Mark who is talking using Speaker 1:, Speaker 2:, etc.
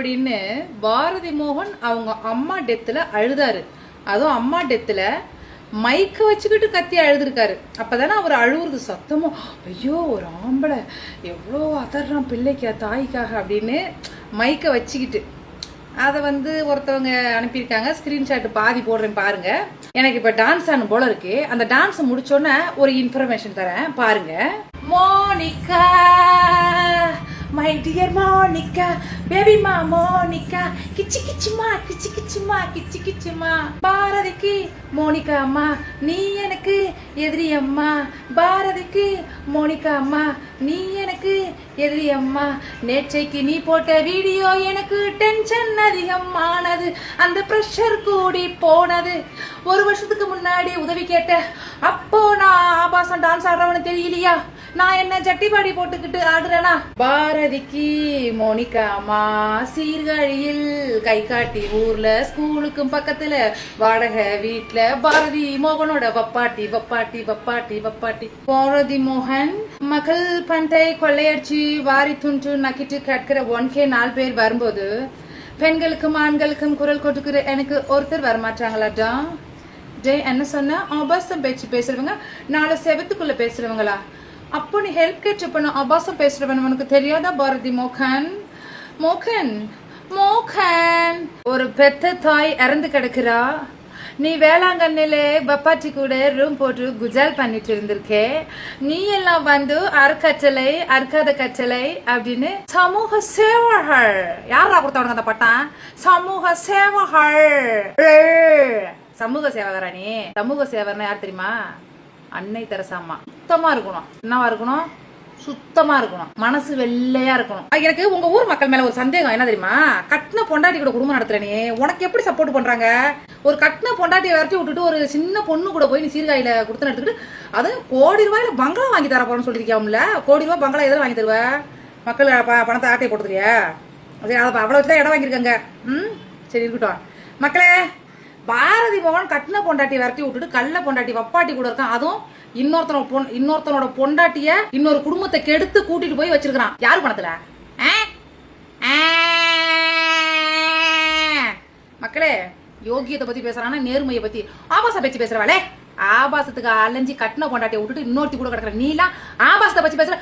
Speaker 1: அப்படின்னு பாரதி மோகன் அவங்க அம்மா டெத்தில் அழுதாரு. அதுவும் அம்மா டெத்தில் மைக்க வச்சுக்கிட்டு கத்தி அழுதுருக்காரு. அப்போதானே அவர் அழுவுறது சத்தமும், ஐயோ ஒரு ஆம்பளை எவ்வளோ அதர்றான் பிள்ளைக்கா தாய்க்காக அப்படின்னு மைக்கை வச்சுக்கிட்டு அதை ஒருத்தவங்க அனுப்பியிருக்காங்க. ஸ்க்ரீன்ஷாட் பாதி போடுறேன் பாருங்க. எனக்கு இப்போ டான்ஸ் ஆனும் போல இருக்கு. அந்த டான்ஸ் முடிச்சோன்னே ஒரு இன்ஃபர்மேஷன் தரேன் பாருங்க. மோனிகா மை டியர் மோனிகா பேபிமா மோனிகா கிச்சி கிச்சிமா கிச்சி கிச்சிமா கிச்சி கிச்சிமா பாரதிக்கு மோனிகா அம்மா நீ எனக்கு எதிரி அம்மா பாரதிக்கு மோனிகா அம்மா நீ எனக்கு எதிரி அம்மா நேற்றைக்கு நீ போட்ட வீடியோ எனக்கு டென்ஷன் அதிகமானது அந்த ப்ரெஷர் கூடி போனது ஒரு வருஷத்துக்கு முன்னாடி உதவி கேட்ட அப்போ நான் ஆபாசம் டான்ஸ் ஆடுறவனு தெரியலையா நான் என்ன ஜட்டிபாடி போட்டுக்கிட்டு ஆடுறேனா பாரதிக்கு மோனிகா அம்மா சீர்காழியில் கை காட்டி ஊர்ல ஸ்கூலுக்கும் பக்கத்துல வாடகை வீட்டுல பாரதி மோகனோட வப்பாட்டி வப்பாட்டி வப்பாட்டி வப்பாட்டி பாரதி மோகன் மகள் பண்டை கொள்ளையடிச்சு வாரி துண்டு நக்கிட்டு கற்கிற 1K 4 பேர் வரும்போது பெண்களுக்கும் ஆண்களுக்கும் குரல் கொடுக்கிற எனக்கு ஒருத்தர் வரமாட்டாங்களாடா. ஜே என்ன சொன்ன ஆபாசம் பேச்சு பேசுறவங்க 4 செவத்துக்குள்ள பேசுறவங்களா? அப்போ நீ ஹெல்ப் கேட்டு பண்ண ஆபாசம் பேசுறவன் உனக்கு தெரியாதா பாரதி மோகன்? மோகன் மோகன் ஒரு பெத்த தாய் இறந்து கிடக்குறா. நீ வேளாங்கண்ணில பப்பாட்டி கூட ரூம் போட்டு குஜால் பண்ணிட்டு இருந்திருக்கே. நீ எல்லாம் அறக்கட்டளை அறுக்காத கட்டளை அப்படின்னு சமூக சேவகர் யாரா கொடுத்தவனுங்க அந்த பட்டம்? சமூக சேவகர். சமூக சேவகரா நீ? சமூக சேவகர்னா யார் தெரியுமா? அன்னை தெரசாம்மா. சுத்தமா இருக்கணும். என்னவா இருக்கணும்? சுத்தமா இருக்கணும். மனசு வெள்ளையா இருக்கணும். எனக்கு உங்க ஊர் மக்கள் மேல ஒரு சந்தேகம் என்ன தெரியுமா? கட்டின பொண்டாட்டி கூட குடும்பம் நடத்துற நீ உனக்கு எப்படி சப்போர்ட் பண்றாங்க? ஒரு கட்டின பொண்டாட்டியை விரட்டி விட்டுட்டு ஒரு சின்ன பொண்ணு கூட போய் நீ சீர்காழியில கொடுத்து எடுத்துக்கிட்டு அது கோடி ரூபாயில பங்களா வாங்கி தர போறேன்னு சொல்லிருக்கியாம்ல. கோடி ரூபாய் பங்களா எதில் வாங்கி தருவ? மக்கள் பணத்தை ஆட்டையை போட்டுறியா? சரி அதை அவ்வளவு வச்சுதான் இடம் வாங்கியிருக்காங்க. சரி இருக்கட்டும் மக்களே. பாரதி மோகன் கட்டின பொண்டாட்டி விரட்டி விட்டுட்டு கள்ள பொண்டாட்டி வப்பாட்டி கூட இருக்கான். அதுவும் இன்னொருத்தனோட பொண்டாட்டிய இன்னொரு குடும்பத்தை கெடுத்து கூட்டிட்டு போய் வச்சிருக்கான். யாரு பணத்துல? மக்களே யோகியத்தை பத்தி பேசுறானா நேர்மையை பத்தி ஆபாச பேச்சு பேசுறவாளே? ஆபாசத்துக்கு அலைஞ்சி கட்டின பொண்டாட்டியை விட்டுட்டு இன்னொருத்தி கூட கிடக்குற நீலாம் ஆபாசத்தை பத்தி பேசுற.